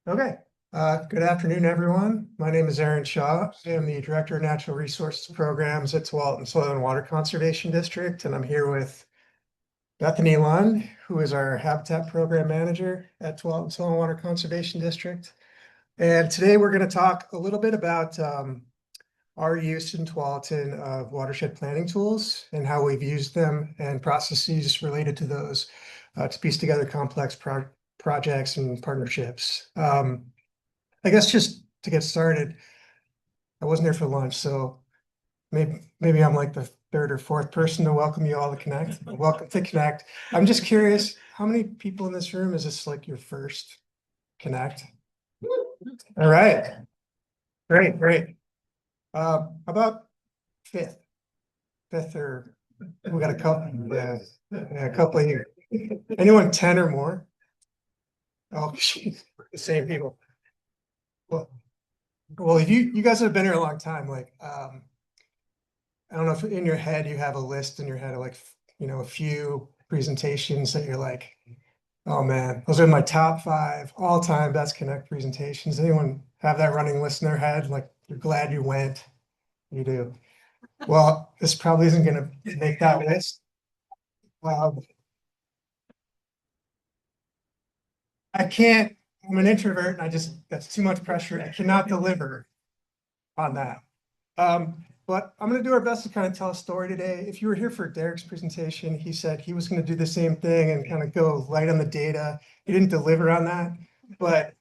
Okay, good afternoon, everyone. My name is Aaron Shaw. I am the Director of Natural Resources Programs at Tualatin Soil and Water Conservation District, and I'm here with Bethany Lund, who is our Habitat Program Manager at Tualatin Soil and Water Conservation District. And today we're going to talk a little bit about our use in Tualatin of watershed planning tools and how we've used them and processes related to those to piece together complex projects and partnerships. I guess just to get started, I wasn't here for lunch, so maybe I'm like the third or fourth person to welcome you all to Connect. Welcome to Connect. I'm just curious, how many people in this room is this like your first Connect? All right, great. About fifth or we got a couple, yeah, a couple here. Anyone 10 or more? Oh, geez, the same people. Well, if you guys have been here a long time, like I don't know if in your head you have a list in your head of like, a few presentations that you're like, oh man, those are my top 5 all-time best Connect presentations. Anyone have that running list in their head? Like you're glad you went? You do. Well, this probably isn't gonna make that list. Um, I can't, I'm an introvert and that's too much pressure. I cannot deliver on that. But I'm going to do our best to kind of tell a story today. If you were here for Derek's presentation, he said he was going to do the same thing and kind of go light on the data. He didn't deliver on that, but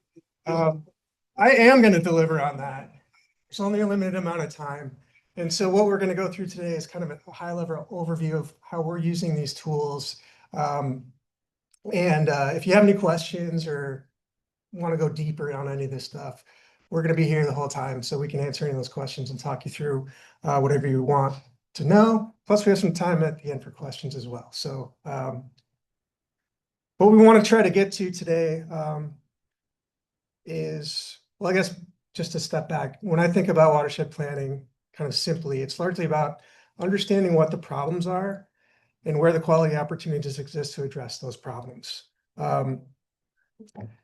I am going to deliver on that. It's only a limited amount of time. And so what we're going to go through today is kind of a high level overview of how we're using these tools. And if you have any questions or want to go deeper on any of this stuff, we're going to be here the whole time so we can answer any of those questions and talk you through whatever you want to know. Plus, we have some time at the end for questions as well. So what we want to try to get to today is, well, I guess just to step back, when I think about watershed planning, kind of simply, it's largely about understanding what the problems are and where the quality opportunities exist to address those problems.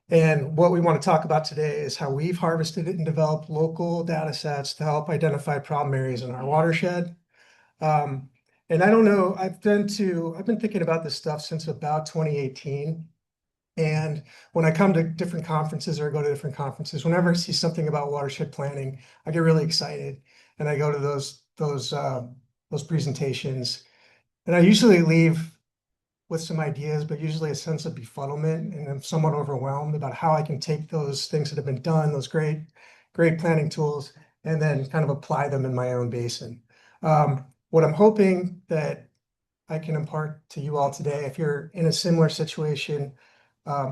And what we want to talk about today is how we've harvested it and developed local data sets to help identify problem areas in our watershed. And I don't know, I've been thinking about this stuff since about 2018. And when I come to different conferences or go to different conferences, whenever I see something about watershed planning, I get really excited and I go to those presentations. And I usually leave with some ideas, but usually a sense of befuddlement, and I'm somewhat overwhelmed about how I can take those things that have been done, those great planning tools, and then kind of apply them in my own basin. What I'm hoping that I can impart to you all today, if you're in a similar situation,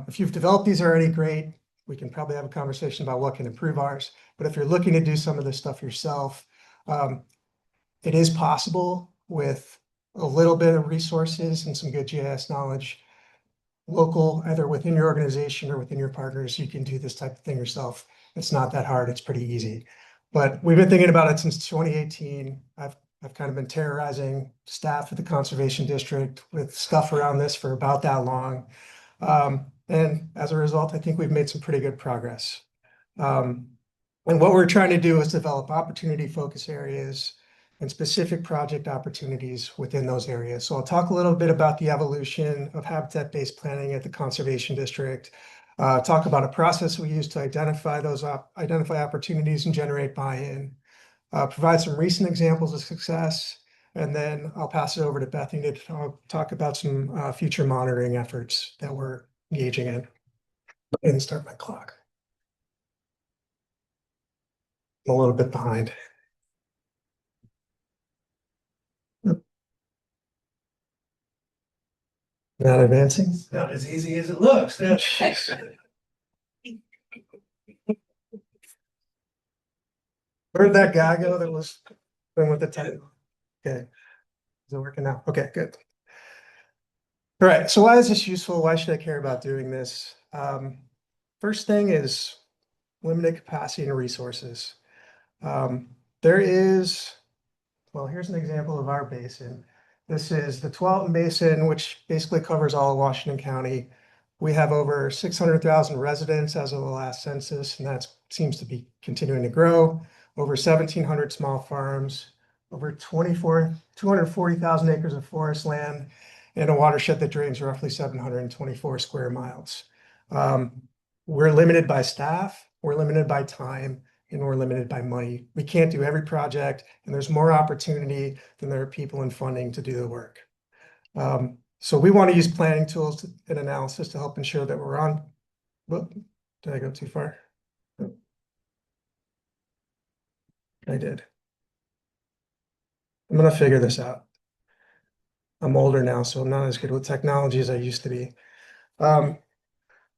if you've developed these already, great. We can probably have a conversation about what can improve ours. But if you're looking to do some of this stuff yourself, it is possible with a little bit of resources and some good GIS knowledge, local, either within your organization or within your partners, you can do this type of thing yourself. It's not that hard. It's pretty easy. But we've been thinking about it since 2018. I've kind of been terrorizing staff at the Conservation District with stuff around this for about that long. And as a result, I think we've made some pretty good progress. And what we're trying to do is develop opportunity focus areas and specific project opportunities within those areas. So I'll talk a little bit about the evolution of habitat-based planning at the Conservation District, talk about a process we use to identify opportunities and generate buy-in, provide some recent examples of success, and then I'll pass it over to Bethany to talk about some future monitoring efforts that we're engaging in. And start my clock. I'm a little bit behind. Not advancing? Not as easy as it looks. Where'd that guy go that was going with the title? Okay. Is it working now? Okay, good. All right. So why is this useful? Why should I care about doing this? First thing is limited capacity and resources. There is, well, here's an example of our basin. This is the Tualatin Basin, which basically covers all of Washington County. We have over 600,000 residents as of the last census, and that seems to be continuing to grow. Over 1,700 small farms, over 240,000 acres of forest land, and a watershed that drains roughly 724 square miles. We're limited by staff, we're limited by time, and we're limited by money. We can't do every project, and there's more opportunity than there are people and funding to do the work. So we want to use planning tools and analysis to help ensure that we're on. Whoop, did I go too far? Oh, I did. I'm gonna figure this out. I'm older now, so I'm not as good with technology as I used to be.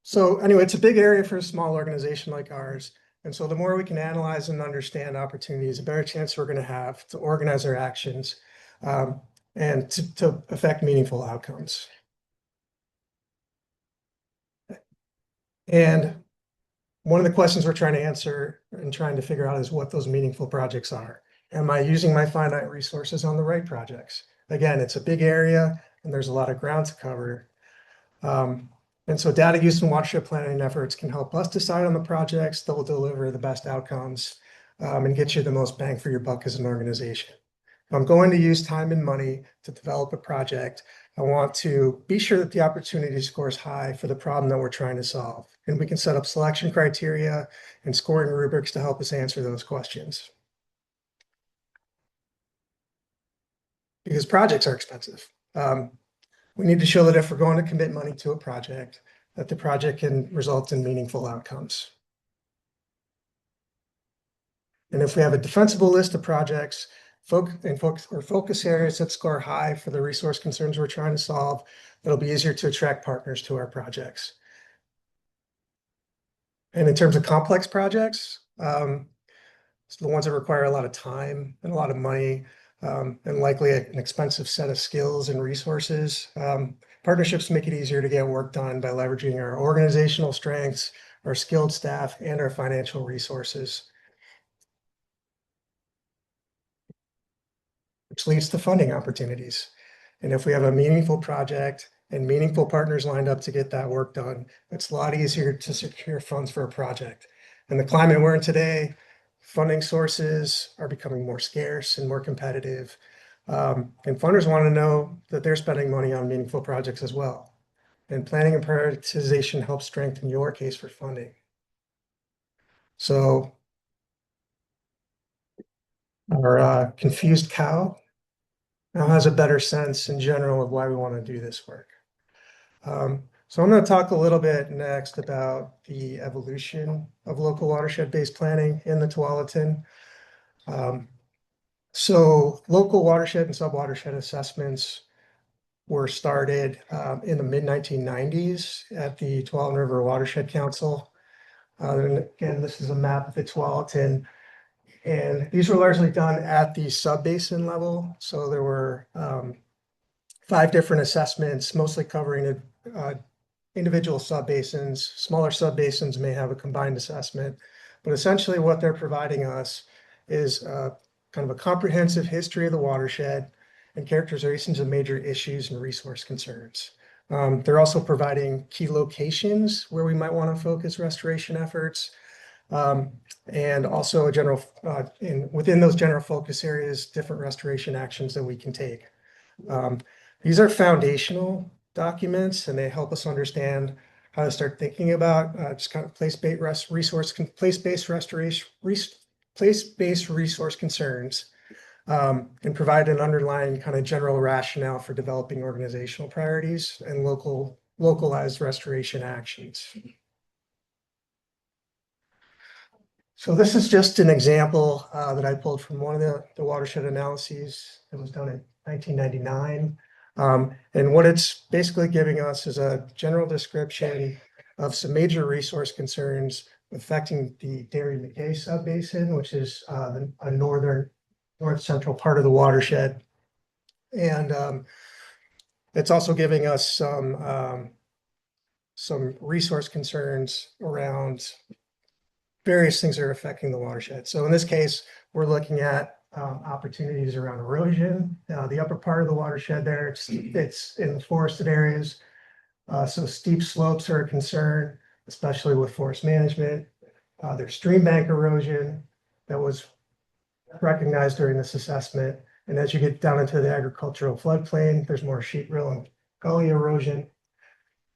So anyway, it's a big area for a small organization like ours. And so the more we can analyze and understand opportunities, the better chance we're going to have to organize our actions and to affect meaningful outcomes. And one of the questions we're trying to answer and trying to figure out is what those meaningful projects are. Am I using my finite resources on the right projects? Again, it's a big area and there's a lot of ground to cover. And so data use and watershed planning efforts can help us decide on the projects that will deliver the best outcomes and get you the most bang for your buck as an organization. If I'm going to use time and money to develop a project, I want to be sure that the opportunity score is high for the problem that we're trying to solve. And we can set up selection criteria and scoring rubrics to help us answer those questions. Because projects are expensive. We need to show that if we're going to commit money to a project, that the project can result in meaningful outcomes. And if we have a defensible list of projects, focus areas that score high for the resource concerns we're trying to solve, it'll be easier to attract partners to our projects. And in terms of complex projects, it's the ones that require a lot of time and a lot of money, and likely an expensive set of skills and resources. Partnerships make it easier to get work done by leveraging our organizational strengths, our skilled staff, and our financial resources, which leads to funding opportunities. And if we have a meaningful project and meaningful partners lined up to get that work done, it's a lot easier to secure funds for a project. And the climate we're in today, funding sources are becoming more scarce and more competitive. And funders want to know that they're spending money on meaningful projects as well. And planning and prioritization helps strengthen your case for funding. So our confused cow now has a better sense in general of why we want to do this work. So I'm going to talk a little bit next about the evolution of local watershed-based planning in the Tualatin. So local watershed and sub-watershed assessments were started in the mid-1990s at the Tualatin River Watershed Council. And again, this is a map of the Tualatin. And these were largely done at the sub-basin level. So there were 5 different assessments, mostly covering individual subbasins. Smaller subbasins may have a combined assessment, but essentially what they're providing us is kind of a comprehensive history of the watershed and characterizations of major issues and resource concerns. They're also providing key locations where we might want to focus restoration efforts, and also a general, within those general focus areas, different restoration actions that we can take. These are foundational documents, and they help us understand how to start thinking about just kind of place-based resource concerns, and provide an underlying kind of general rationale for developing organizational priorities and localized restoration actions. So this is just an example that I pulled from one of the watershed analyses that was done in 1999. And what it's basically giving us is a general description of some major resource concerns affecting the Dairy McKay subbasin, which is a north central part of the watershed. And it's also giving us some resource concerns around various things that are affecting the watershed. So in this case, we're looking at opportunities around erosion. The upper part of the watershed there, it's in the forested areas. So steep slopes are a concern, especially with forest management. There's stream bank erosion that was recognized during this assessment. And as you get down into the agricultural floodplain, there's more sheetrill and gully erosion.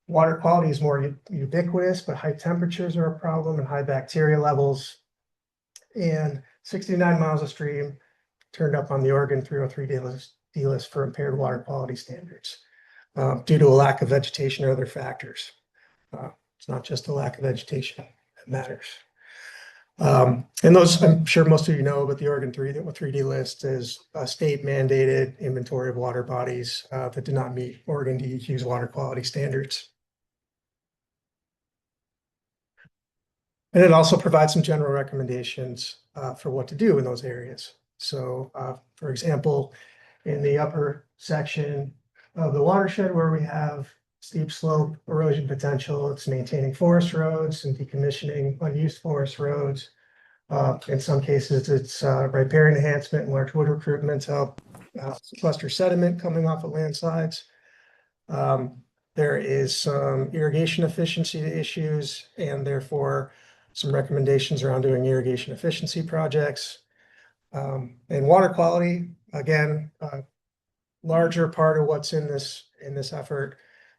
Water quality is more ubiquitous, but high temperatures are a problem and high bacteria levels. And 69 miles of stream turned up on the Oregon 303 D list for impaired water quality standards due to a lack of vegetation or other factors. It's not just a lack of vegetation that matters. And those, I'm sure most of you know, but the Oregon 3D list is a state mandated inventory of water bodies that do not meet Oregon DEQ's water quality standards. And it also provides some general recommendations for what to do in those areas. So, for example, in the upper section of the watershed where we have steep slope erosion potential, it's maintaining forest roads and decommissioning unused forest roads. In some cases, it's riparian enhancement and large wood recruitment to help sequester sediment coming off of landslides. There is some irrigation efficiency issues and therefore some recommendations around doing irrigation efficiency projects. And water quality, again, larger part of what's in this effort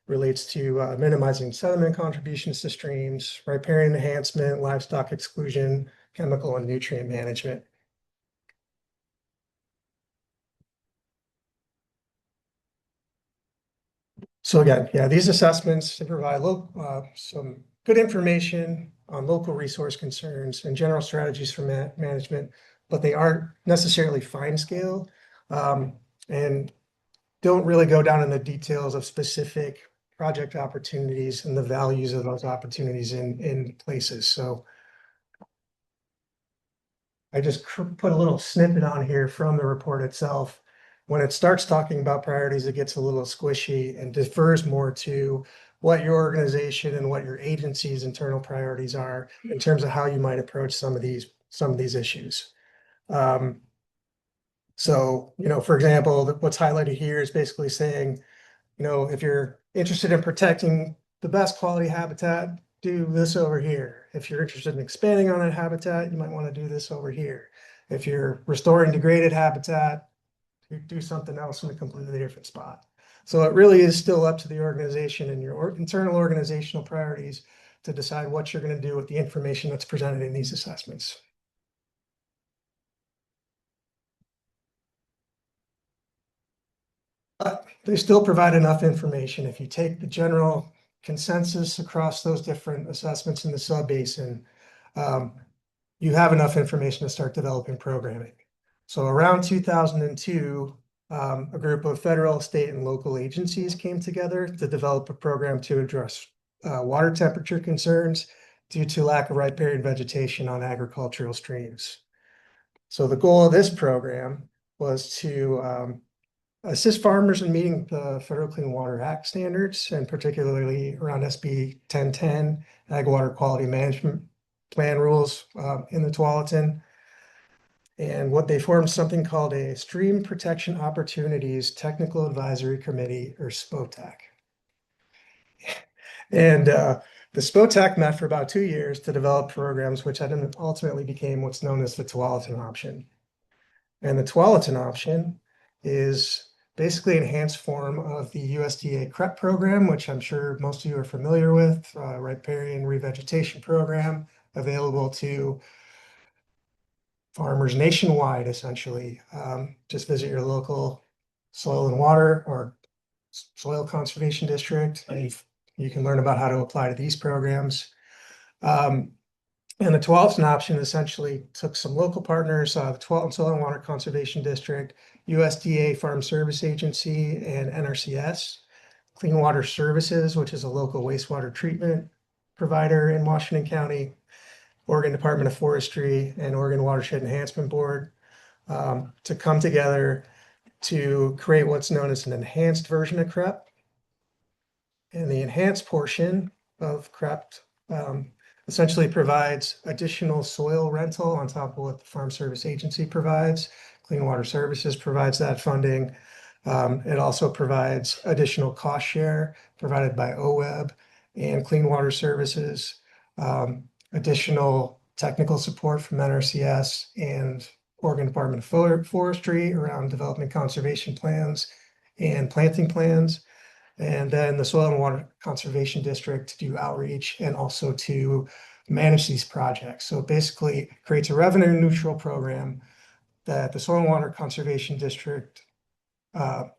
relates to minimizing sediment contributions to streams, riparian enhancement, livestock exclusion, chemical and nutrient management. So again, yeah, these assessments they provide some good information on local resource concerns and general strategies for management, but they aren't necessarily fine scale and don't really go down in the details of specific project opportunities and the values of those opportunities in places. So I just put a little snippet on here from the report itself. When it starts talking about priorities, it gets a little squishy and defers more to what your organization and what your agency's internal priorities are in terms of how you might approach some of these issues. So, for example, what's highlighted here is basically saying, if you're interested in protecting the best quality habitat, do this over here. If you're interested in expanding on that habitat, you might want to do this over here. If you're restoring degraded habitat, you do something else in a completely different spot. So it really is still up to the organization and your internal organizational priorities to decide what you're going to do with the information that's presented in these assessments. But they still provide enough information. If you take the general consensus across those different assessments in the sub-basin, you have enough information to start developing programming. So around 2002, a group of federal, state, and local agencies came together to develop a program to address water temperature concerns due to lack of riparian vegetation on agricultural streams. So the goal of this program was to assist farmers in meeting the Federal Clean Water Act standards, and particularly around SB 1010, Ag Water Quality Management Plan rules in the Tualatin. And what they formed something called a Stream Protection Opportunities Technical Advisory Committee, or SPOTAC. And the SPOTAC met for about 2 years to develop programs, which then ultimately became what's known as the Tualatin option. And the Tualatin option is basically an enhanced form of the USDA CREP program, which I'm sure most of you are familiar with, riparian revegetation program available to farmers nationwide, essentially. Just visit your local soil and water or soil conservation district, and you can learn about how to apply to these programs. And the Tualatin option essentially took some local partners, the Tualatin Soil and Water Conservation District, USDA Farm Service Agency, and NRCS, Clean Water Services, which is a local wastewater treatment provider in Washington County, Oregon Department of Forestry, and Oregon Watershed Enhancement Board to come together to create what's known as an enhanced version of CREP. And the enhanced portion of CREP essentially provides additional soil rental on top of what the Farm Service Agency provides. Clean Water Services provides that funding. It also provides additional cost share provided by OWEB and Clean Water Services, additional technical support from NRCS and Oregon Department of Forestry around developing conservation plans and planting plans. And then the Soil and Water Conservation District to do outreach and also to manage these projects. So it basically creates a revenue neutral program that the Soil and Water Conservation District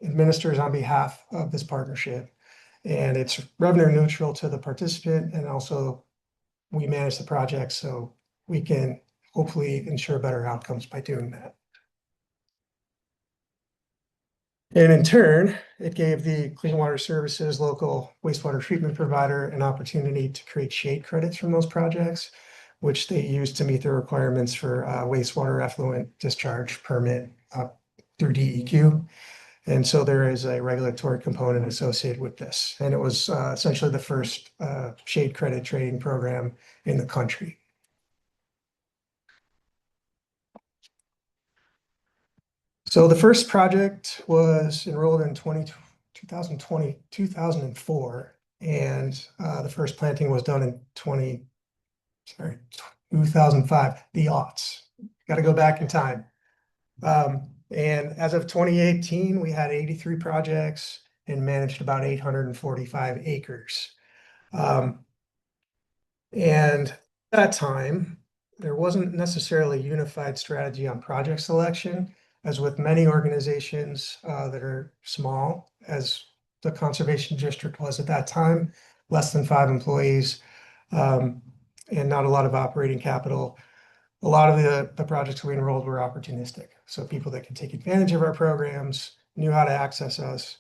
administers on behalf of this partnership. And it's revenue neutral to the participant, and also we manage the project so we can hopefully ensure better outcomes by doing that. And in turn, it gave the Clean Water Services local wastewater treatment provider an opportunity to create shade credits from those projects, which they use to meet the requirements for wastewater effluent discharge permit through DEQ. And so there is a regulatory component associated with this. And it was essentially the first shade credit trading program in the country. So the first project was enrolled in 2004, and the first planting was done in 2005, the aughts. Got to go back in time. And as of 2018, we had 83 projects and managed about 845 acres. And at that time, there wasn't necessarily a unified strategy on project selection, as with many organizations that are small, as the Conservation District was at that time, less than 5 employees, and not a lot of operating capital. A lot of the projects we enrolled were opportunistic. So people that could take advantage of our programs, knew how to access us.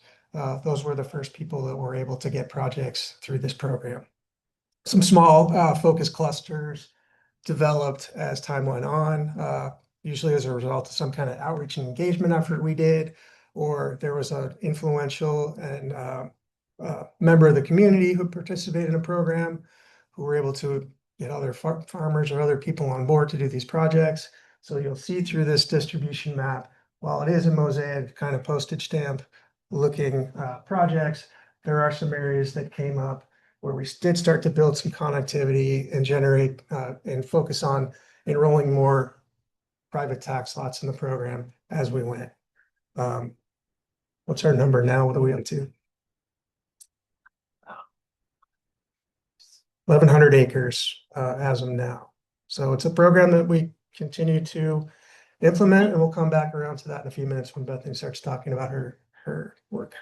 Those were the first people that were able to get projects through this program. Some small focus clusters developed as time went on, usually as a result of some kind of outreach and engagement effort we did, or there was an influential and member of the community who participated in a program who were able to get other farmers or other people on board to do these projects. So you'll see through this distribution map, while it is a mosaic kind of postage stamp looking projects, there are some areas that came up where we did start to build some connectivity and generate and focus on enrolling more private tax lots in the program as we went. What's our number now? What are we up to? 1,100 acres as of now. So it's a program that we continue to implement, and we'll come back around to that in a few minutes when Bethany starts talking about her work.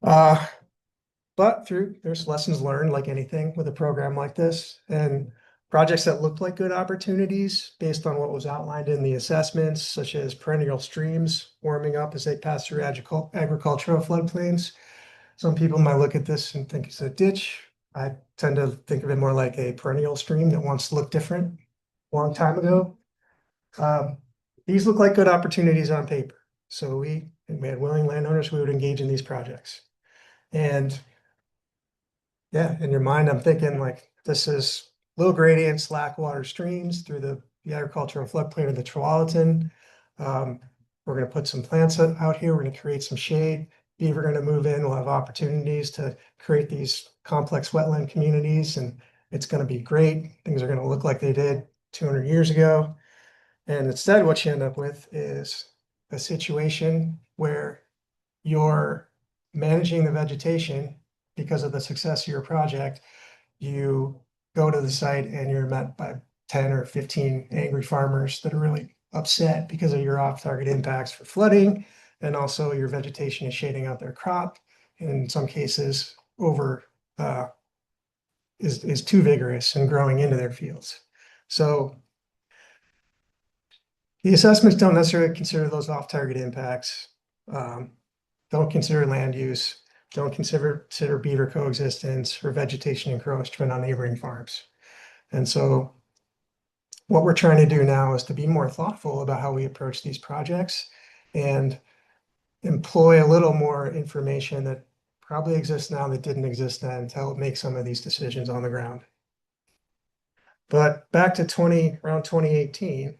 But there's lessons learned like anything with a program like this, and projects that looked like good opportunities based on what was outlined in the assessments, such as perennial streams warming up as they pass through agricultural floodplains. Some people might look at this and think it's a ditch. I tend to think of it more like a perennial stream that once looked different a long time ago. These look like good opportunities on paper. So we had willing landowners who would engage in these projects. And yeah, in your mind, I'm thinking like this is low gradient slack water streams through the agricultural floodplain of the Tualatin. We're going to put some plants out here. We're going to create some shade. Beaver are going to move in. We'll have opportunities to create these complex wetland communities, and it's going to be great. Things are going to look like they did 200 years ago. And instead, what you end up with is a situation where you're managing the vegetation because of the success of your project. You go to the site and you're met by 10 or 15 angry farmers that are really upset because of your off-target impacts for flooding, and also your vegetation is shading out their crop. In some cases, is too vigorous and growing into their fields. So the assessments don't necessarily consider those off-target impacts. Don't consider land use. Don't consider beaver coexistence or vegetation encroachment on neighboring farms. And so what we're trying to do now is to be more thoughtful about how we approach these projects and employ a little more information that probably exists now that didn't exist then to help make some of these decisions on the ground. But back to around 2018,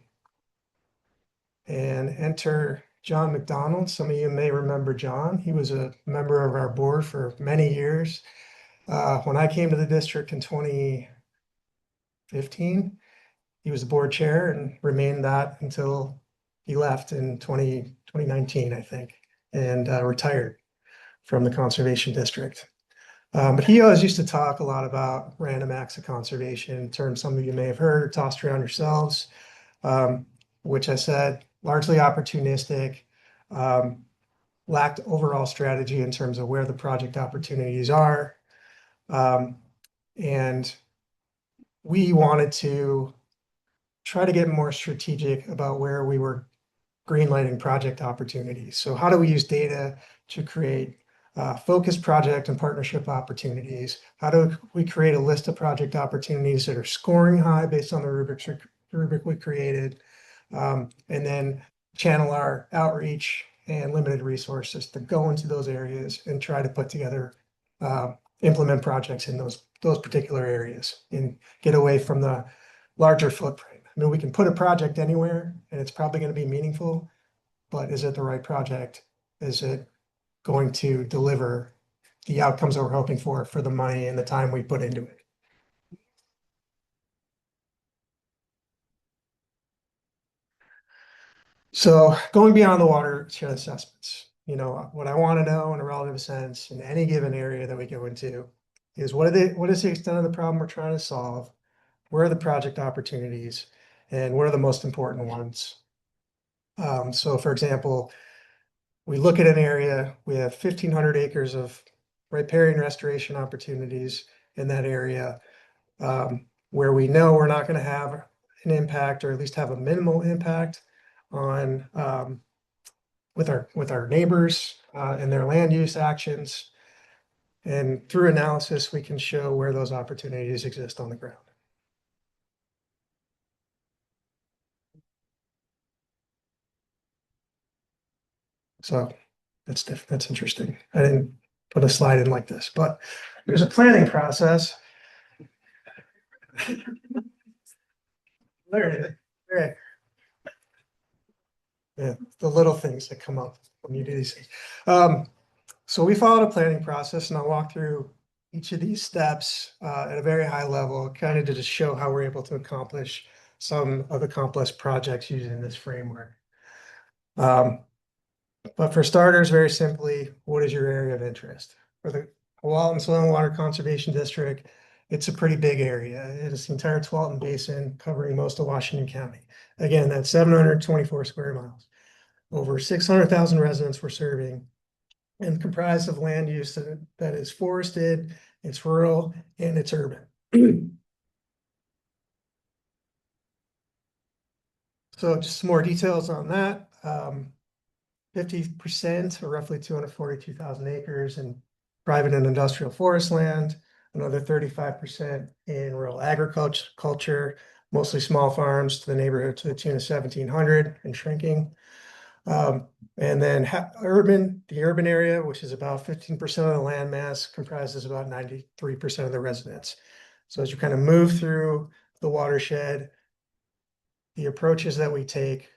and enter John McDonald. Some of you may remember John. He was a member of our board for many years. When I came to the district in 2015, he was the board chair and remained that until he left in 2019, I think, and retired from the conservation district. But he always used to talk a lot about random acts of conservation, terms some of you may have heard or tossed around yourselves, which I said largely opportunistic, lacked overall strategy in terms of where the project opportunities are. And we wanted to try to get more strategic about where we were greenlighting project opportunities. So how do we use data to create focused project and partnership opportunities? How do we create a list of project opportunities that are scoring high based on the rubric we created? And then channel our outreach and limited resources to go into those areas and try to put together, implement projects in those particular areas and get away from the larger footprint. I mean, we can put a project anywhere and it's probably going to be meaningful, but is it the right project? Is it going to deliver the outcomes that we're hoping for the money and the time we put into it? So going beyond the watershed assessments, what I want to know in a relative sense in any given area that we go into is what is the extent of the problem we're trying to solve? Where are the project opportunities and what are the most important ones? So for example, we look at an area, we have 1,500 acres of riparian restoration opportunities in that area, where we know we're not going to have an impact or at least have a minimal impact on with our neighbors and their land use actions. And through analysis, we can show where those opportunities exist on the ground. So that's interesting. I didn't put a slide in like this, but there's a planning process. There it is. There. Yeah, the little things that come up when you do these things. So we followed a planning process, and I'll walk through each of these steps at a very high level, kind of to just show how we're able to accomplish some of the complex projects using this framework. But for starters, very simply, what is your area of interest? For the Tualatin Soil and Water Conservation District, it's a pretty big area. It is the entire Tualatin Basin covering most of Washington County. Again, that's 724 square miles. Over 600,000 residents we're serving and comprised of land use that is forested, it's rural, and it's urban. So just some more details on that. 50% or roughly 242,000 acres in private and industrial forest land, another 35% in rural agriculture, mostly small farms to the neighborhood to the tune of 1,700 and shrinking. And then the urban area, which is about 15% of the land mass, comprises about 93% of the residents. So as you kind of move through the watershed, the approaches that we take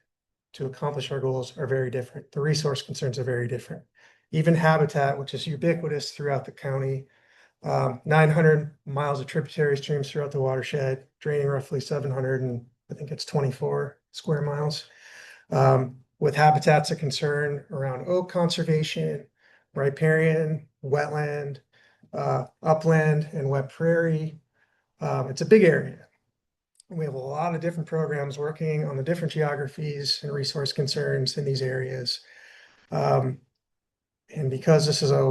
to accomplish our goals are very different. The resource concerns are very different. Even habitat, which is ubiquitous throughout the county, 900 miles of tributary streams throughout the watershed, draining roughly 700 and I think it's 24 square miles. With habitats of concern around oak conservation, riparian, wetland, upland, and wet prairie. It's a big area. We have a lot of different programs working on the different geographies and resource concerns in these areas. And because this is a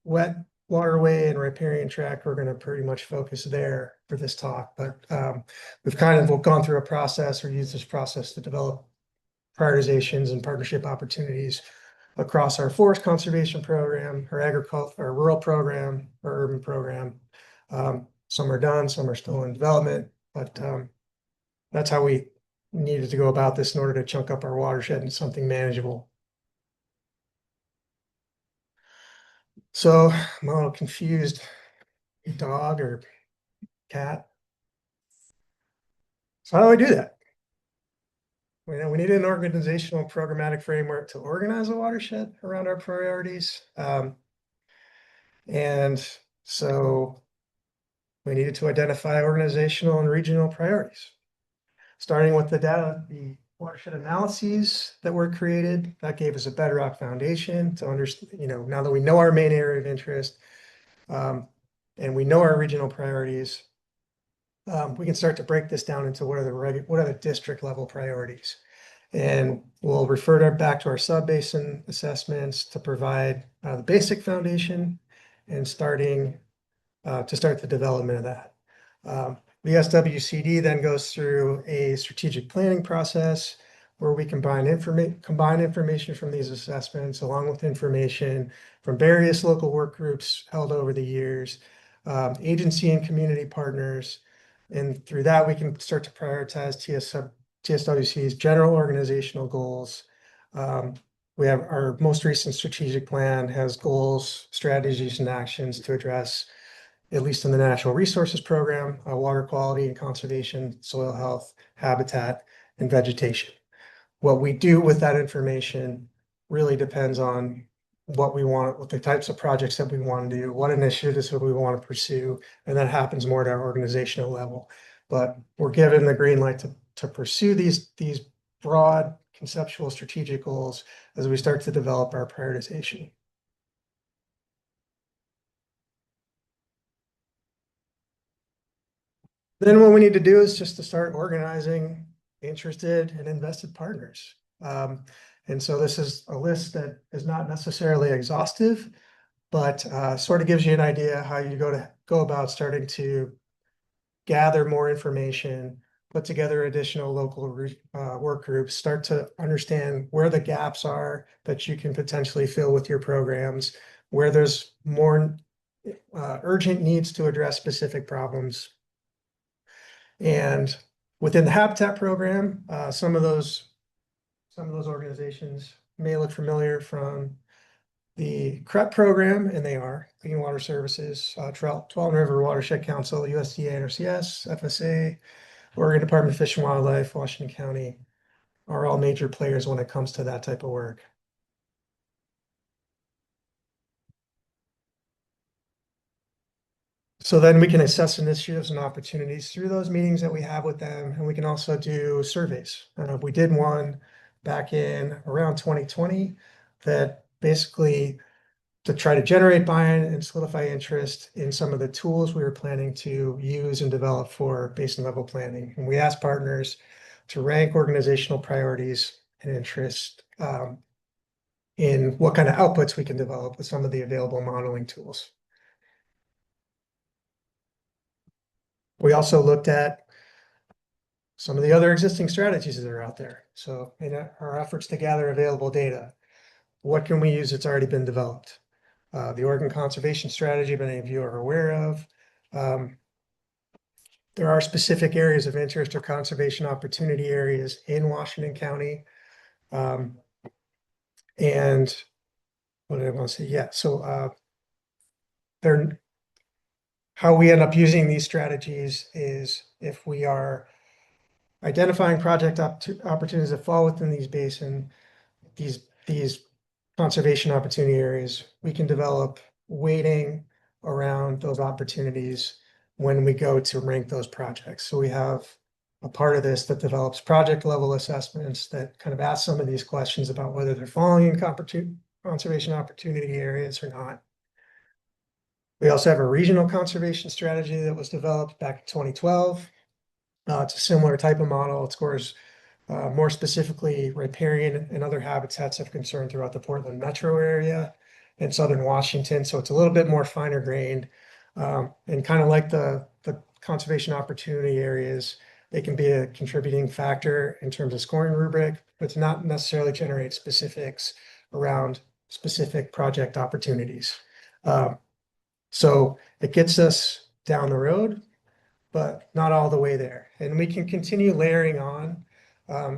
wet waterway and riparian tract, we're going to pretty much focus there for this talk. But we've kind of gone through a process or used this process to develop prioritizations and partnership opportunities across our forest conservation program, our agriculture, our rural program, our urban program. Some are done, some are still in development, but that's how we needed to go about this in order to chunk up our watershed into something manageable. So I'm a little confused. Dog or cat? So how do I do that? We need an organizational programmatic framework to organize a watershed around our priorities. And so we needed to identify organizational and regional priorities. Starting with the watershed analyses that were created, that gave us a bedrock foundation to understand, now that we know our main area of interest, and we know our regional priorities, we can start to break this down into what are the district level priorities. And we'll refer back to our sub-basin assessments to provide the basic foundation and to start the development of that. The SWCD then goes through a strategic planning process where we combine information from these assessments along with information from various local work groups held over the years, agency and community partners. And through that, we can start to prioritize TSWC's general organizational goals. We have our most recent strategic plan has goals, strategies, and actions to address, at least in the Natural Resources Program, water quality and conservation, soil health, habitat, and vegetation. What we do with that information really depends on what the types of projects that we want to do, what initiatives that we want to pursue, and that happens more at our organizational level. But we're given the green light to pursue these broad conceptual strategic goals as we start to develop our prioritization. Then what we need to do is just to start organizing interested and invested partners. And so this is a list that is not necessarily exhaustive, but sort of gives you an idea how you go about starting to gather more information, put together additional local work groups, start to understand where the gaps are that you can potentially fill with your programs, where there's more urgent needs to address specific problems. And within the habitat program, some of those organizations may look familiar from the CREP program, and they are Clean Water Services, Tualatin River Watershed Council, USDA, NRCS, FSA, Oregon Department of Fish and Wildlife, Washington County, are all major players when it comes to that type of work. So then we can assess initiatives and opportunities through those meetings that we have with them, and we can also do surveys. We did one back in around 2020 that basically to try to generate buy-in and solidify interest in some of the tools we were planning to use and develop for basin level planning. And we asked partners to rank organizational priorities and interest in what kind of outputs we can develop with some of the available modeling tools. We also looked at some of the other existing strategies that are out there. So in our efforts to gather available data, what can we use that's already been developed? The Oregon Conservation Strategy, many of you are aware of. There are specific areas of interest or conservation opportunity areas in Washington County. And what did I want to say? Yeah, so how we end up using these strategies is if we are identifying project opportunities that fall within these conservation opportunity areas, we can develop weighting around those opportunities when we go to rank those projects. So we have a part of this that develops project level assessments that kind of ask some of these questions about whether they're falling in conservation opportunity areas or not. We also have a regional conservation strategy that was developed back in 2012. It's a similar type of model. It scores more specifically riparian and other habitats of concern throughout the Portland metro area and southern Washington. So it's a little bit more finer grained, and kind of like the conservation opportunity areas, they can be a contributing factor in terms of scoring rubric, but to not necessarily generate specifics around specific project opportunities. So it gets us down the road, but not all the way there. And we can continue layering on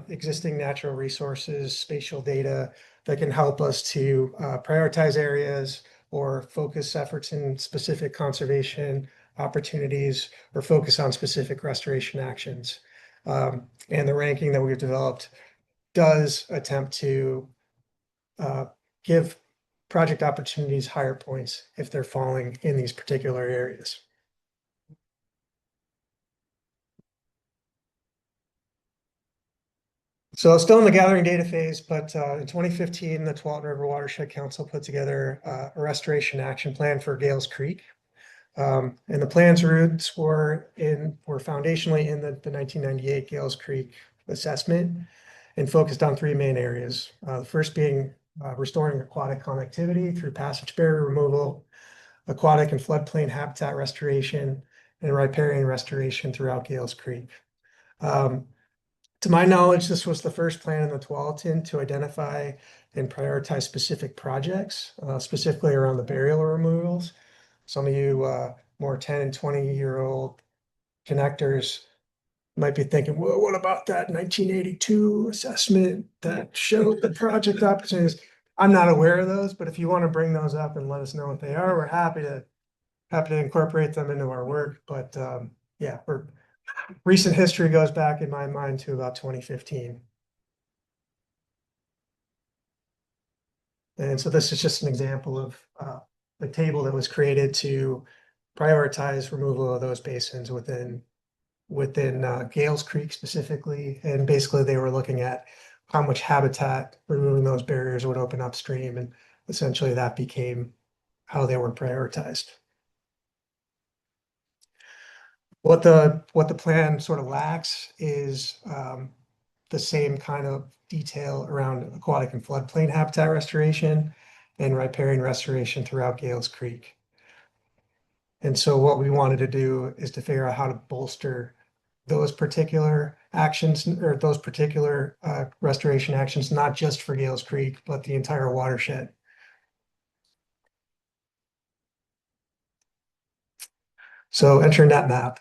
existing natural resources, spatial data that can help us to prioritize areas or focus efforts in specific conservation opportunities or focus on specific restoration actions. And the ranking that we've developed does attempt to give project opportunities higher points if they're falling in these particular areas. So still in the gathering data phase, but in 2015, the Tualatin River Watershed Council put together a restoration action plan for Gales Creek. And the plan's roots were foundationally in the 1998 Gales Creek assessment and focused on three main areas. The first being restoring aquatic connectivity through passage barrier removal, aquatic and floodplain habitat restoration, and riparian restoration throughout Gales Creek. To my knowledge, this was the first plan in the Tualatin to identify and prioritize specific projects, specifically around the burial removals. Some of you more 10 and 20-year-old connectors might be thinking, well, what about that 1982 assessment that showed the project opportunities? I'm not aware of those, but if you want to bring those up and let us know what they are, we're happy to incorporate them into our work. But yeah, recent history goes back in my mind to about 2015. And so this is just an example of the table that was created to prioritize removal of those basins within Gales Creek specifically. And basically they were looking at how much habitat removing those barriers would open upstream. And essentially that became how they were prioritized. What the plan sort of lacks is the same kind of detail around aquatic and floodplain habitat restoration and riparian restoration throughout Gales Creek. And so what we wanted to do is to figure out how to bolster those particular actions or those particular restoration actions, not just for Gales Creek, but the entire watershed. So enter NetMap.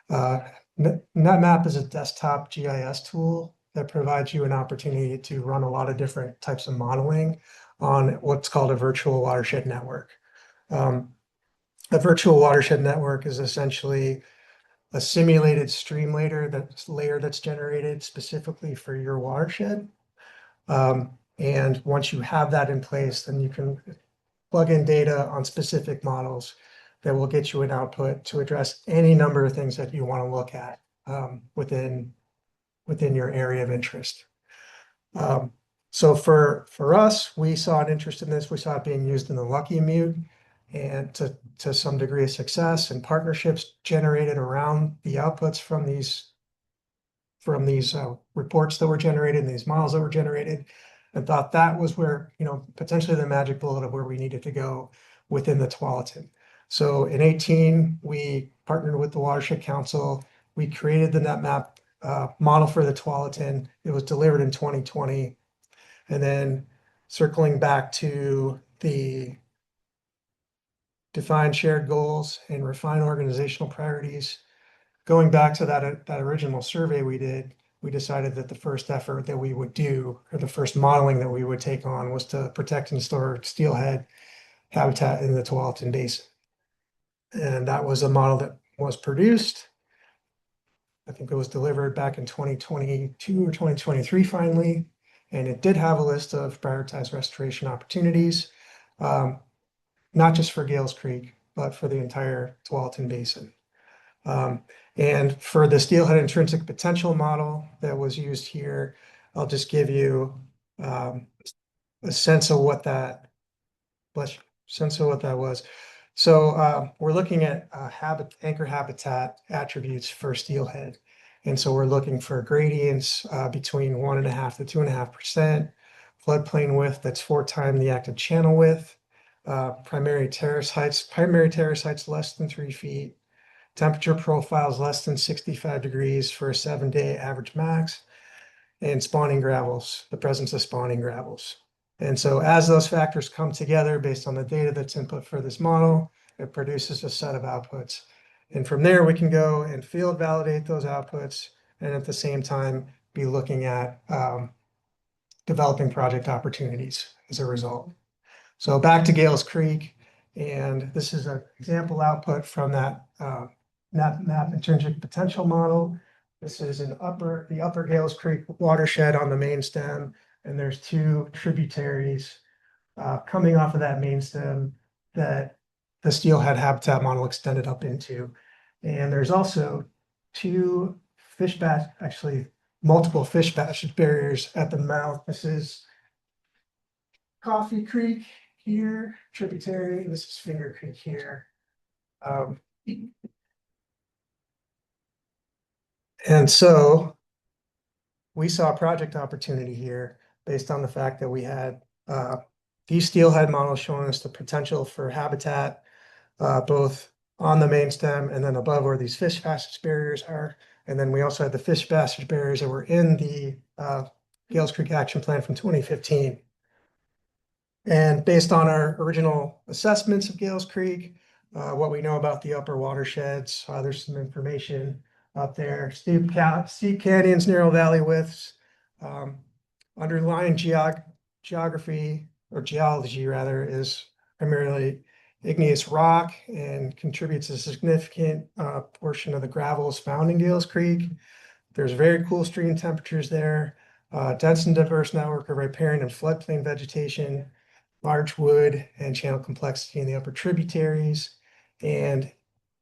NetMap is a desktop GIS tool that provides you an opportunity to run a lot of different types of modeling on what's called a virtual watershed network. A virtual watershed network is essentially a simulated stream layer that's generated specifically for your watershed. And once you have that in place, then you can plug in data on specific models that will get you an output to address any number of things that you want to look at within your area of interest. So for us, we saw an interest in this. We saw it being used in the Lucky Mute and to some degree of success, and partnerships generated around the outputs from these reports that were generated and these models that were generated, and thought that was where, potentially the magic bullet of where we needed to go within the Tualatin. So in 2018, we partnered with the Watershed Council. We created the NetMap model for the Tualatin. It was delivered in 2020. And then circling back to the define shared goals and refine organizational priorities, going back to that original survey we did, we decided that the first effort that we would do, or the first modeling that we would take on, was to protect and store steelhead habitat in the Tualatin Basin. And that was a model that was produced. I think it was delivered back in 2022 or 2023 finally. And it did have a list of prioritized restoration opportunities, not just for Gales Creek, but for the entire Tualatin Basin. And for the steelhead intrinsic potential model that was used here, I'll just give you a sense of what that was. So we're looking at anchor habitat attributes for steelhead. And so we're looking for gradients between 1.5 to 2.5%, floodplain width that's 4 times the active channel width, primary terrace heights less than 3 feet, temperature profiles less than 65 degrees for a 7-day average max, and the presence of spawning gravels. And so as those factors come together based on the data that's input for this model, it produces a set of outputs. And from there, we can go and field validate those outputs, and at the same time, be looking at developing project opportunities as a result. So back to Gales Creek, and this is an example output from that NetMap intrinsic potential model. This is the Upper Gales Creek watershed on the main stem, and there's two tributaries coming off of that main stem that the steelhead habitat model extended up into. And there's also two fish bass, actually multiple fish passage barriers at the mouth. This is Coffee Creek here, tributary. This is Finger Creek here. Um, and so we saw a project opportunity here based on the fact that we had these steelhead models showing us the potential for habitat both on the main stem and then above where these fish passage barriers are. And then we also had the fish passage barriers that were in the Gales Creek Action Plan from 2015. And based on our original assessments of Gales Creek, what we know about the upper watersheds, there's some information up there. Steep canyons, narrow valley widths, um, underlying geography or geology rather is primarily igneous rock and contributes a significant portion of the gravels found in Gales Creek. There's very cool stream temperatures there, dense and diverse network of riparian and floodplain vegetation, large wood and channel complexity in the upper tributaries. And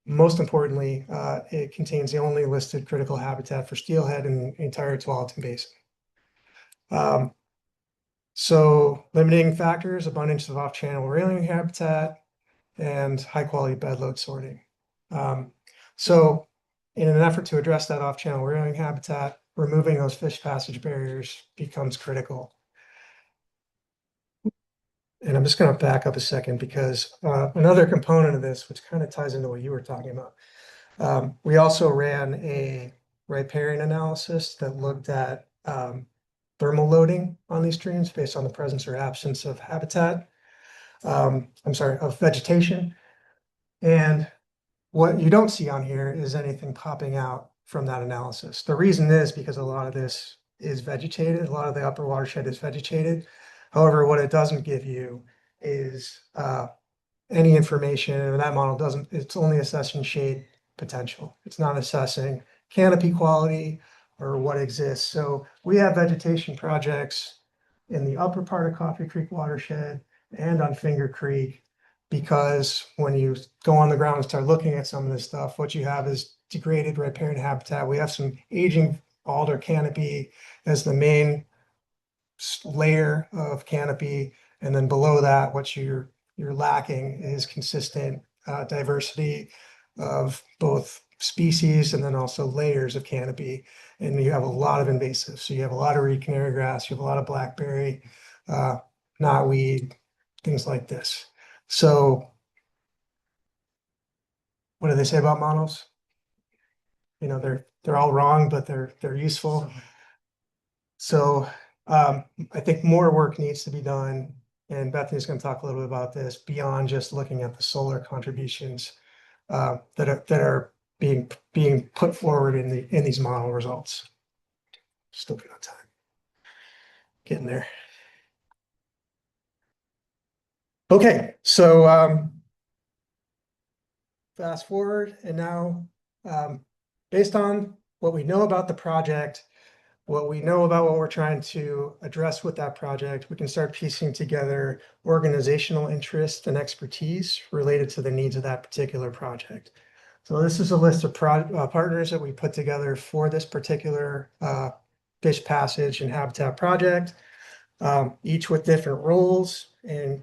most importantly, it contains the only listed critical habitat for steelhead in the entire Tualatin Basin. So limiting factors, abundance of off-channel railing habitat, and high-quality bedload sorting. So in an effort to address that off-channel railing habitat, removing those fish passage barriers becomes critical. And I'm just going to back up a second because another component of this, which kind of ties into what you were talking about, we also ran a riparian analysis that looked at thermal loading on these streams based on the presence or absence of habitat. Of vegetation. And what you don't see on here is anything popping out from that analysis. The reason is because a lot of this is vegetated, a lot of the upper watershed is vegetated. However, what it doesn't give you is any information, and that model doesn't, it's only assessing shade potential. It's not assessing canopy quality or what exists. So we have vegetation projects in the upper part of Coffee Creek watershed and on Finger Creek, because when you go on the ground and start looking at some of this stuff, what you have is degraded riparian habitat. We have some aging alder canopy as the main layer of canopy, and then below that, what you're lacking is consistent diversity of both species and then also layers of canopy. And you have a lot of invasives. So you have a lot of reed canary grass, you have a lot of blackberry, knotweed, things like this. So what do they say about models? You know, they're all wrong, but they're useful. So I think more work needs to be done, and Bethany's going to talk a little bit about this beyond just looking at the solar contributions that are being put forward in these model results. Still good on time. Getting there. Okay, so fast forward, and now based on what we know about the project, what we know about what we're trying to address with that project, we can start piecing together organizational interest and expertise related to the needs of that particular project. So this is a list of partners that we put together for this particular fish passage and habitat project, each with different roles and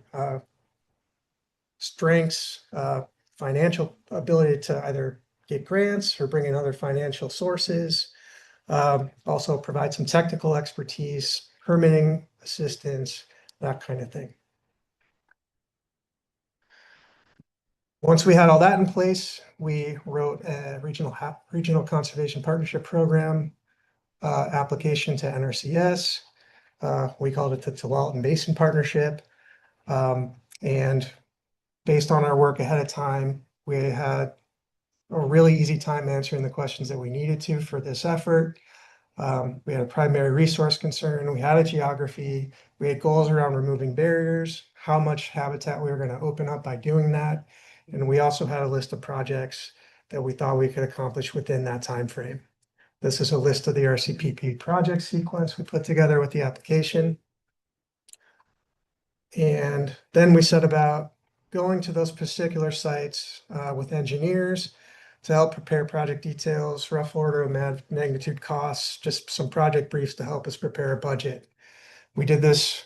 strengths, financial ability to either get grants or bring in other financial sources. Also provide some technical expertise, permitting assistance, that kind of thing. Once we had all that in place, we wrote a regional conservation partnership program application to NRCS. We called it the Tualatin Basin Partnership. And based on our work ahead of time, we had a really easy time answering the questions that we needed to for this effort. We had a primary resource concern, we had a geography, we had goals around removing barriers, how much habitat we were going to open up by doing that. And we also had a list of projects that we thought we could accomplish within that time frame. This is a list of the RCPP project sequence we put together with the application. And then we set about going to those particular sites with engineers to help prepare project details, rough order of magnitude costs, just some project briefs to help us prepare a budget. We did this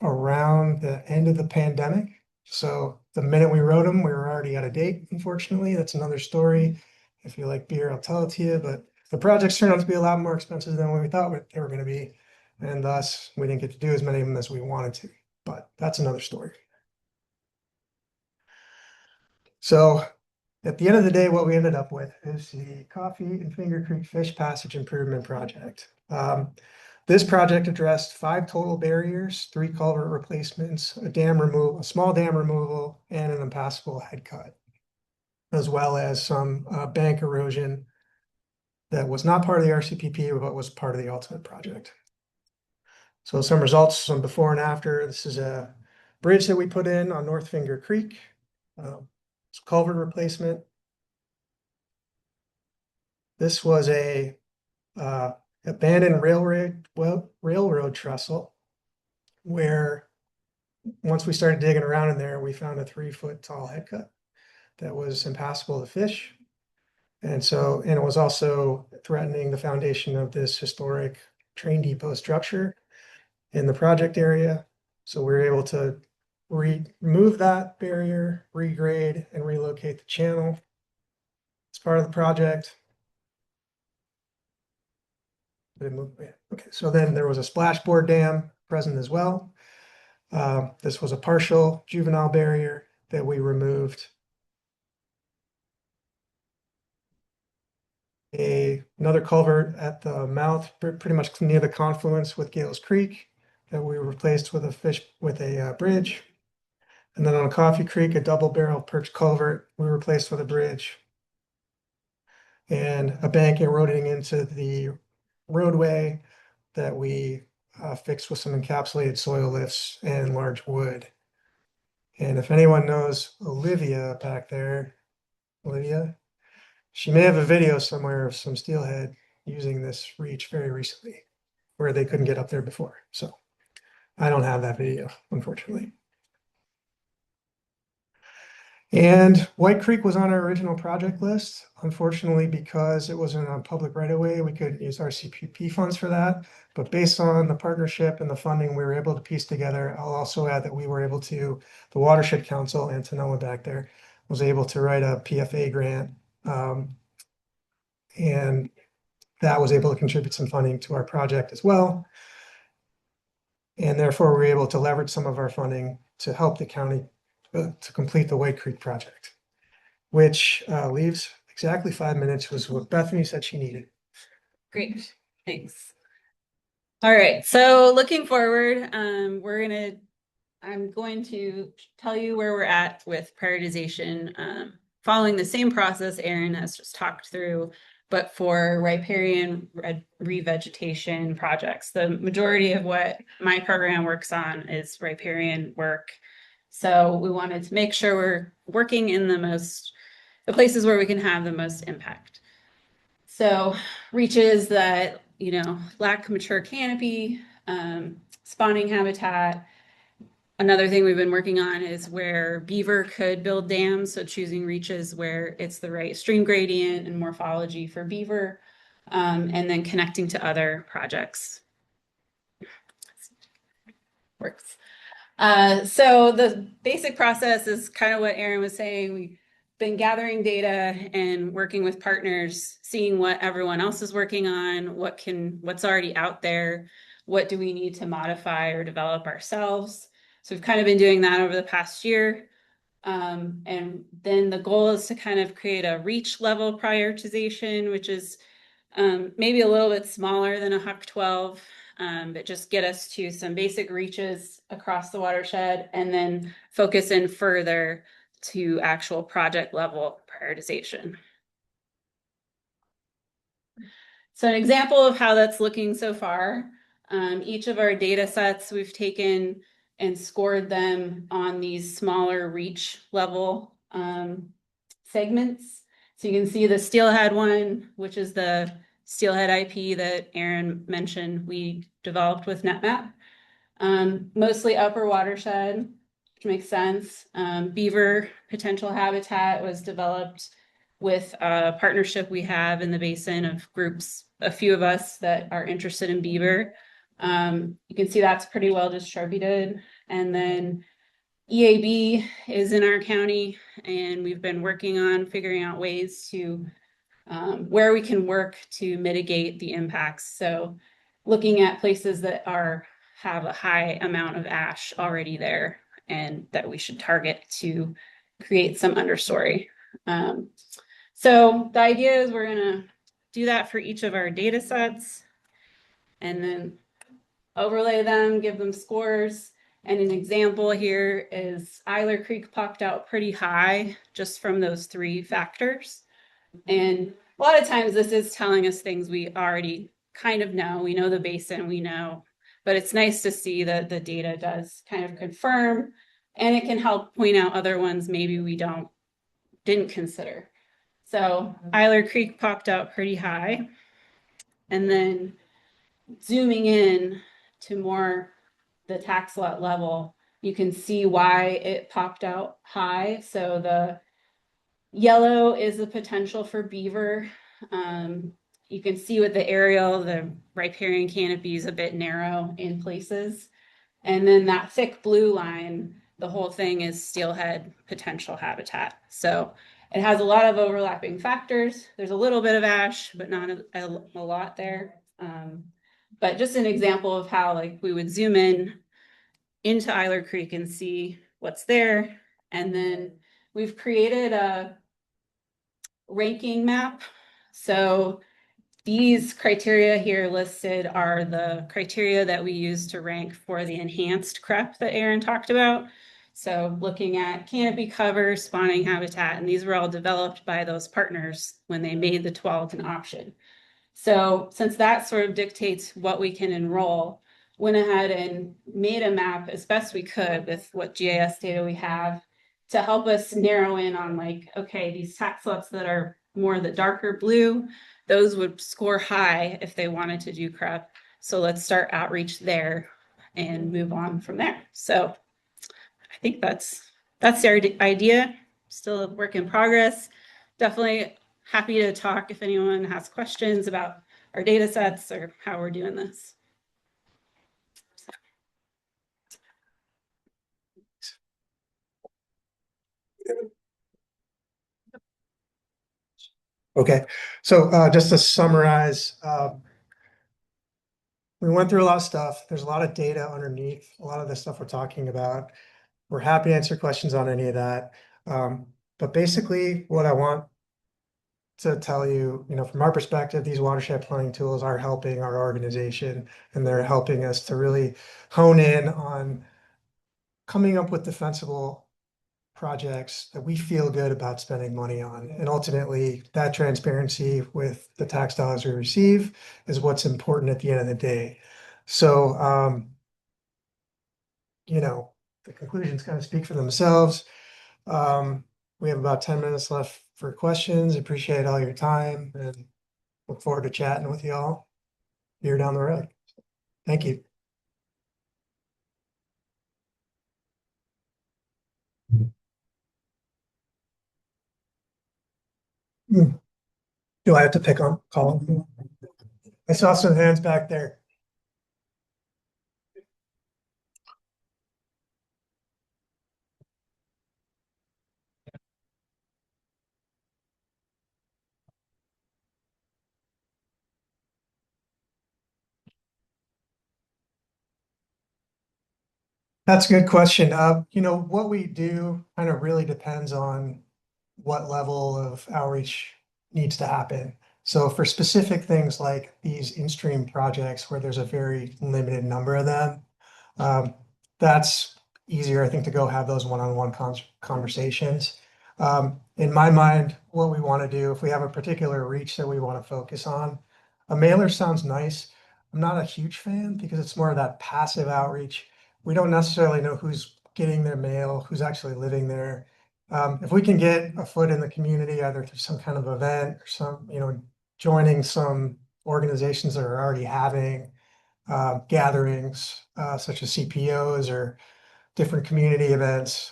around the end of the pandemic. So the minute we wrote them, we were already out of date, unfortunately. That's another story. If you like beer, I'll tell it to you. But the projects turned out to be a lot more expensive than we thought they were going to be. And thus, we didn't get to do as many of them as we wanted to. But that's another story. So at the end of the day, what we ended up with is the Coffee and Finger Creek Fish Passage Improvement Project. This project addressed 5 total barriers, 3 culvert replacements, a small dam removal, and an impassable head cut, as well as some bank erosion that was not part of the RCPP, but was part of the ultimate project. So some results, some before and after. This is a bridge that we put in on North Finger Creek. It's culvert replacement. This was a abandoned railroad trestle, where once we started digging around in there, we found a 3-foot tall head cut that was impassable to fish. And it was also threatening the foundation of this historic train depot structure in the project area. So we were able to remove that barrier, regrade, and relocate the channel as part of the project. Okay, so then there was a splashboard dam present as well. This was a partial juvenile barrier that we removed. Another culvert at the mouth, pretty much near the confluence with Gales Creek, that we replaced with a bridge. And then on Coffee Creek, a double barrel perch culvert we replaced with a bridge. And a bank eroding into the roadway that we fixed with some encapsulated soil lifts and large wood. And if anyone knows Olivia back there, Olivia, she may have a video somewhere of some steelhead using this reach very recently, where they couldn't get up there before. So I don't have that video, unfortunately. And White Creek was on our original project list. Unfortunately, because it wasn't on public right of way, we couldn't use our CPP funds for that. But based on the partnership and the funding we were able to piece together, I'll also add that we were able to, the Watershed Council, and Tanoa back there, was able to write a PFA grant. And that was able to contribute some funding to our project as well. And therefore, we were able to leverage some of our funding to help the county to complete the White Creek project, which leaves exactly 5 minutes, was what Bethany said she needed. Great, thanks. All right, so looking forward, I'm going to tell you where we're at with prioritization, following the same process Aaron has just talked through, but for riparian revegetation projects. The majority of what my program works on is riparian work. So we wanted to make sure we're working in the places where we can have the most impact. So reaches that, lack mature canopy, spawning habitat. Another thing we've been working on is where beaver could build dams. So choosing reaches where it's the right stream gradient and morphology for beaver, and then connecting to other projects. Works. So the basic process is kind of what Aaron was saying. We've been gathering data and working with partners, seeing what everyone else is working on, what's already out there, what do we need to modify or develop ourselves. So we've kind of been doing that over the past year. And then the goal is to kind of create a reach level prioritization, which is maybe a little bit smaller than a Huck 12, but just get us to some basic reaches across the watershed and then focus in further to actual project level prioritization. So an example of how that's looking so far, each of our data sets we've taken and scored them on these smaller reach level segments. So you can see the steelhead one, which is the Steelhead IP that Aaron mentioned, we developed with NetMap. Mostly upper watershed, which makes sense. Beaver potential habitat was developed with a partnership we have in the basin of groups, a few of us that are interested in beaver. You can see that's pretty well distributed. And then EAB is in our county, and we've been working on figuring out ways to where we can work to mitigate the impacts. So looking at places that have a high amount of ash already there and that we should target to create some understory. So the idea is we're gonna do that for each of our data sets and then overlay them, give them scores. And an example here is Eiler Creek popped out pretty high just from those 3 factors. And a lot of times this is telling us things we already kind of know. We know the basin, we know, but it's nice to see that the data does kind of confirm, and it can help point out other ones maybe we didn't consider. So Eiler Creek popped out pretty high. And then zooming in to more the tax lot level, you can see why it popped out high. So the yellow is the potential for beaver. You can see with the aerial, the riparian canopy is a bit narrow in places. And then that thick blue line, the whole thing is steelhead potential habitat. So it has a lot of overlapping factors. There's a little bit of ash, but not a lot there. But just an example of how like we would zoom in into Eiler Creek and see what's there. And then we've created a ranking map. So these criteria here listed are the criteria that we use to rank for the enhanced CREP that Aaron talked about. So looking at canopy cover, spawning habitat, and these were all developed by those partners when they made the Tualatin option. So since that sort of dictates what we can enroll, went ahead and made a map as best we could with what GIS data we have to help us narrow in on like, okay, these tax lots that are more the darker blue, those would score high if they wanted to do CREP. So let's start outreach there and move on from there. So I think that's the idea. Still a work in progress. Definitely happy to talk if anyone has questions about our data sets or how we're doing this. Okay, so just to summarize, we went through a lot of stuff. There's a lot of data underneath a lot of the stuff we're talking about. We're happy to answer questions on any of that. But basically, what I want to tell you, from our perspective, these watershed planning tools are helping our organization, and they're helping us to really hone in on coming up with defensible projects that we feel good about spending money on. And ultimately, that transparency with the tax dollars we receive is what's important at the end of the day. So, the conclusions kind of speak for themselves. We have about 10 minutes left for questions. Appreciate all your time and look forward to chatting with you all here down the road. Thank you. Hmm. Do I have to pick on call? I saw some hands back there. That's a good question. What we do kind of really depends on what level of outreach needs to happen. So for specific things like these in-stream projects where there's a very limited number of them, that's easier, I think, to go have those one-on-one conversations. In my mind, what we want to do, if we have a particular reach that we want to focus on, a mailer sounds nice. I'm not a huge fan because it's more of that passive outreach. We don't necessarily know who's getting their mail, who's actually living there. If we can get a foot in the community, either through some kind of event or joining some organizations that are already having gatherings, such as CPOs or different community events.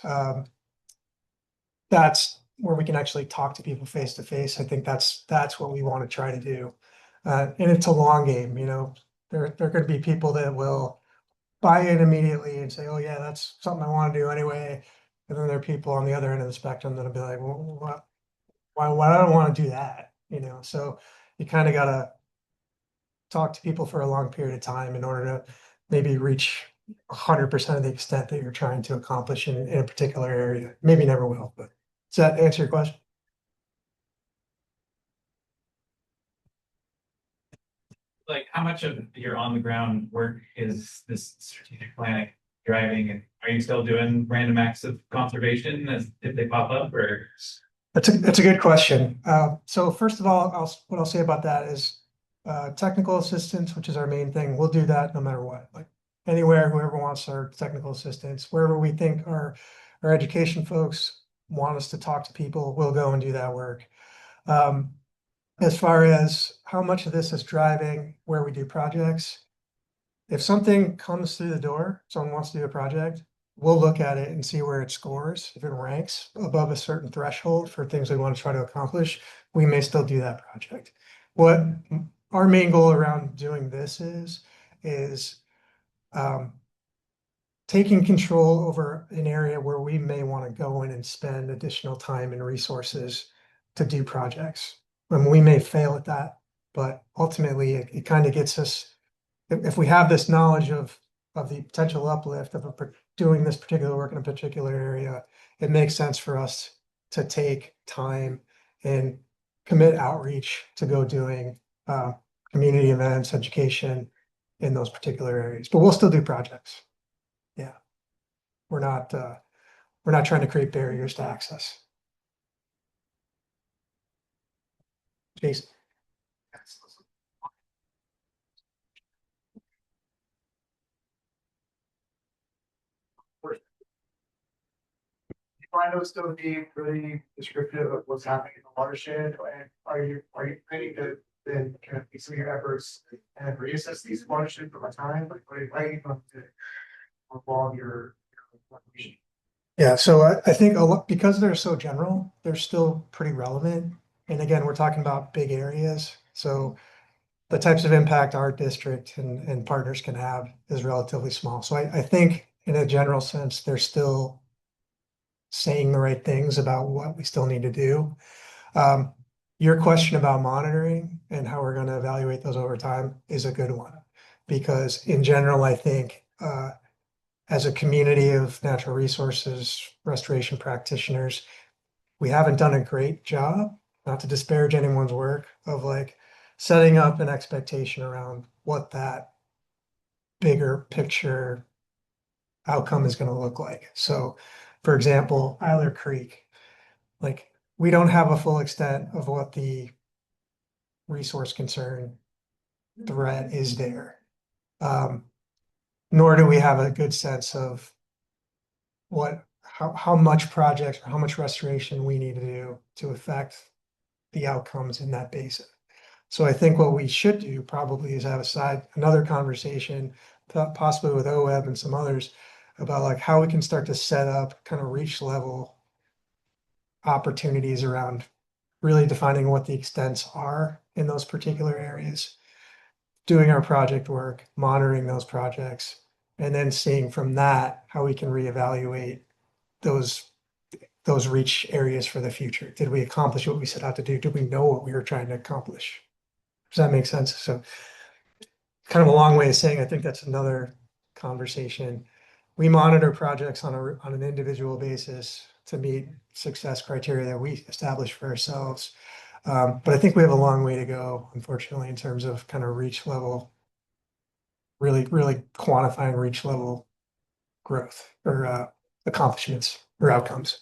That's where we can actually talk to people face to face. I think that's what we want to try to do. And it's a long game, you know. There are going to be people that will buy in immediately and say, "Oh yeah, that's something I want to do anyway." And then there are people on the other end of the spectrum that'll be like, "Well, why I don't want to do that?" You know. So you kind of gotta talk to people for a long period of time in order to maybe reach 100% of the extent that you're trying to accomplish in a particular area. Maybe never will, but does that answer your question? Like how much of your on the ground work is this strategic planning driving, and are you still doing random acts of conservation as if they pop up, or? That's a good question. So first of all, what I'll say about that is technical assistance, which is our main thing. We'll do that no matter what. Like anywhere, whoever wants our technical assistance, wherever we think our education folks want us to talk to people, we'll go and do that work. Um, as far as how much of this is driving where we do projects, if something comes through the door, someone wants to do a project, we'll look at it and see where it scores. If it ranks above a certain threshold for things we want to try to accomplish, we may still do that project. What our main goal around doing this is um, taking control over an area where we may want to go in and spend additional time and resources to do projects. And we may fail at that, but ultimately it kind of gets us, if we have this knowledge of the potential uplift of doing this particular work in a particular area, it makes sense for us to take time and commit outreach to go doing community events, education in those particular areas. But we'll still do projects. Yeah, we're not we're not trying to create barriers to access. Jason. Find those still be really descriptive of what's happening in the watershed, and are you planning to then kind of some of your efforts and reassess these watershed for a time, like what are you going to evolve your Yeah, so I think a lot because they're so general, they're still pretty relevant. And again, we're talking about big areas. So the types of impact our district and partners can have is relatively small. So I think in a general sense, they're still saying the right things about what we still need to do. Um, your question about monitoring and how we're going to evaluate those over time is a good one. Because in general, I think as a community of natural resources restoration practitioners, we haven't done a great job, not to disparage anyone's work, of like setting up an expectation around what that bigger picture outcome is going to look like. So, for example, Eiler Creek, like we don't have a full extent of what the resource concern threat is there. Um, Nor do we have a good sense of how much projects or how much restoration we need to do to affect the outcomes in that basin. So I think what we should do probably is have another conversation, possibly with OWEB and some others, about like how we can start to set up kind of reach level opportunities around really defining what the extents are in those particular areas, doing our project work, monitoring those projects, and then seeing from that how we can reevaluate those those reach areas for the future. Did we accomplish what we set out to do? Did we know what we were trying to accomplish? Does that make sense? So kind of a long way of saying, I think that's another conversation. We monitor projects on an individual basis to meet success criteria that we establish for ourselves. But I think we have a long way to go, unfortunately, in terms of kind of reach level, really quantifying reach level growth or accomplishments or outcomes.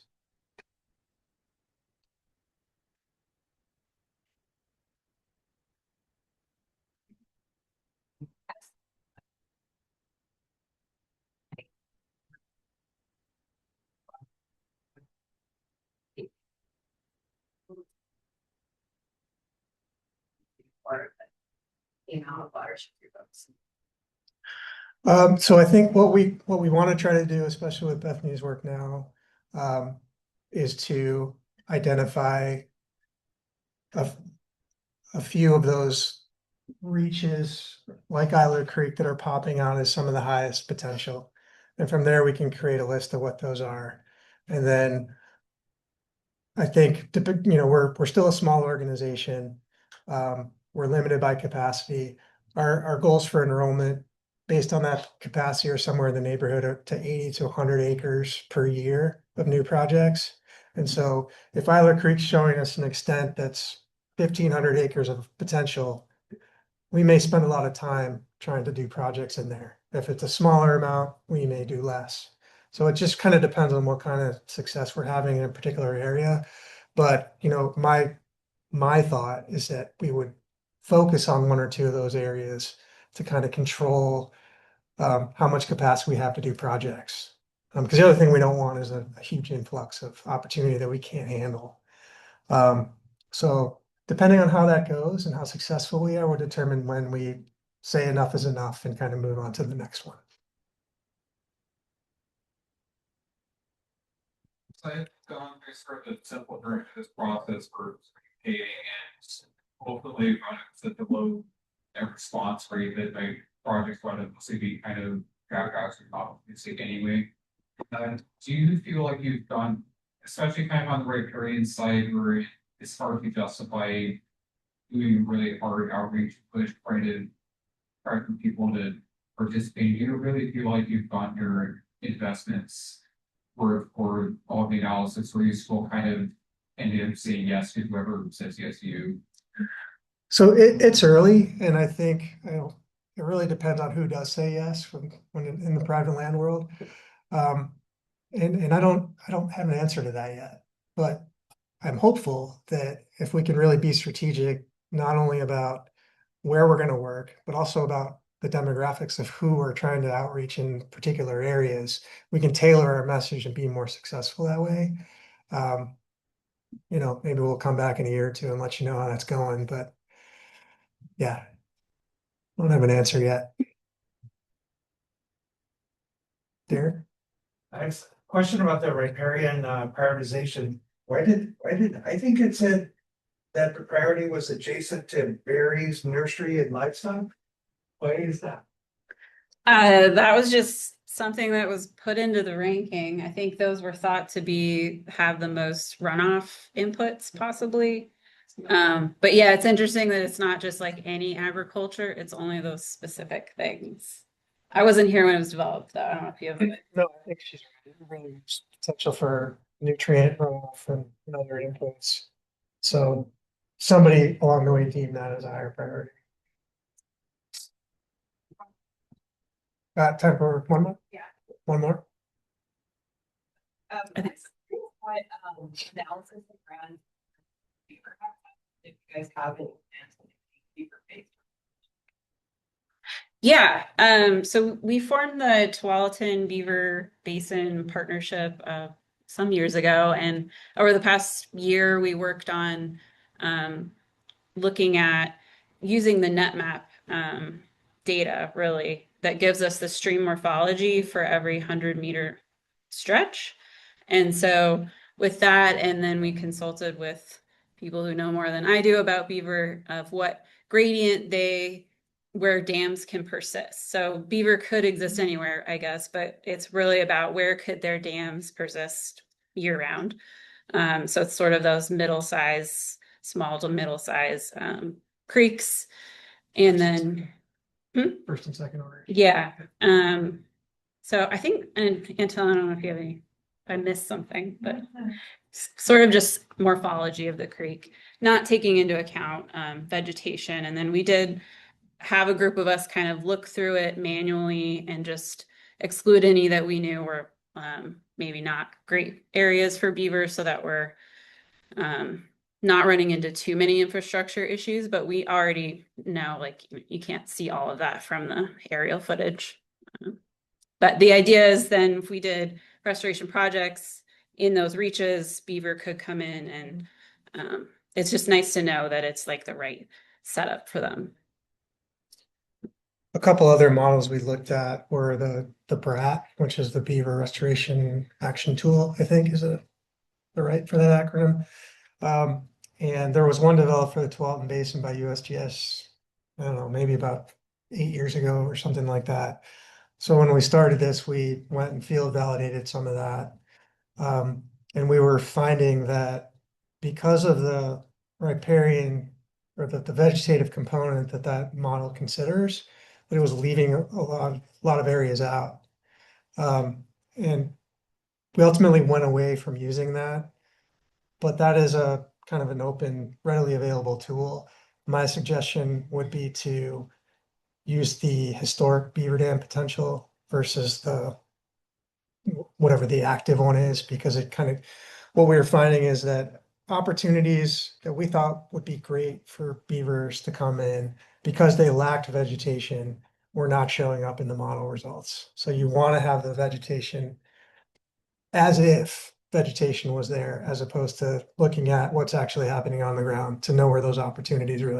came out of Watershed through those? So I think what we want to try to do, especially with Bethany's work now, is to identify a, a few of those reaches like Isler Creek that are popping out as some of the highest potential. And from there, we can create a list of what those are. And then I think, we're still a small organization. We're limited by capacity. Our goals for enrollment based on that capacity are somewhere in the neighborhood of to 80 to 100 acres per year of new projects. And so if Isler Creek's showing us an extent that's 1,500 acres of potential, we may spend a lot of time trying to do projects in there. If it's a smaller amount, we may do less. So it just kind of depends on what kind of success we're having in a particular area. But, my thought is that we would focus on one or two of those areas to kind of control how much capacity we have to do projects. Because the other thing we don't want is a huge influx of opportunity that we can't handle. So depending on how that goes and how successful we are, will determine when we say enough is enough and kind of move on to the next one. So I've gone through sort of the simple version of this process for communicating and hopefully running such a low response rate that my projects would mostly be kind of guys and optimistic anyway. Do you feel like you've done, especially kind of on the riparian side where it's hard to justify doing really hard outreach push trying to attract people to participate? Do you really feel like you've gotten your investments for all the analysis where you still kind of ended up saying yes to whoever says yes to you? So it's early, and I think it really depends on who does say yes from when in the private land world. And I don't have an answer to that yet, but I'm hopeful that if we can really be strategic, not only about where we're going to work, but also about the demographics of who we're trying to outreach in particular areas, we can tailor our message and be more successful that way. Maybe we'll come back in a year or two and let you know how that's going, but yeah, I don't have an answer yet. Derek? I have a question about the riparian prioritization. Why did, I think it said that the priority was adjacent to berries, nursery and livestock? Why is that? That was just something that was put into the ranking. I think those were thought to have the most runoff inputs possibly. But yeah, it's interesting that it's not just like any agriculture, it's only those specific things. I wasn't here when it was developed, though. I don't know if you have. No, I think she's really potential for nutrient runoff and other inputs. So somebody along the way deemed that as a higher priority. Got time for one more? Yeah. One more? What analysis of ground beaver habitat, if you guys have any plans to beaver based? Yeah, so we formed the Tualatin Beaver Basin Partnership some years ago, and over the past year, we worked on looking at using the NetMap data, really, that gives us the stream morphology for every 100-meter stretch. And so with that, and then we consulted with people who know more than I do about beaver of what gradient where dams can persist. So beaver could exist anywhere, I guess, but it's really about where could their dams persist year round. So it's sort of those small to middle size creeks. And then First and second order. yeah. So I think, and Anton, I don't know if I missed something, but sort of just morphology of the creek, not taking into account vegetation. And then we did have a group of us kind of look through it manually and just exclude any that we knew were maybe not great areas for beavers, so that we're not running into too many infrastructure issues. But we already know, like, you can't see all of that from the aerial footage. But the idea is then if we did restoration projects in those reaches, beaver could come in, and it's just nice to know that it's like the right setup for them. A couple other models we looked at were the BRAT, which is the Beaver Restoration Action Tool, I think is the right for that acronym. And there was one developed for the Tualatin Basin by USGS, I don't know, maybe about 8 years ago or something like that. So when we started this, we went and field validated some of that. And we were finding that because of the riparian or the vegetative component that that model considers, that it was leaving a lot of areas out. And we ultimately went away from using that, but that is a kind of an open, readily available tool. My suggestion would be to use the historic beaver dam potential versus the whatever the active one is, because it kind of, what we were finding is that opportunities that we thought would be great for beavers to come in, because they lacked vegetation, were not showing up in the model results. So you want to have the vegetation as if vegetation was there, as opposed to looking at what's actually happening on the ground to know where those opportunities really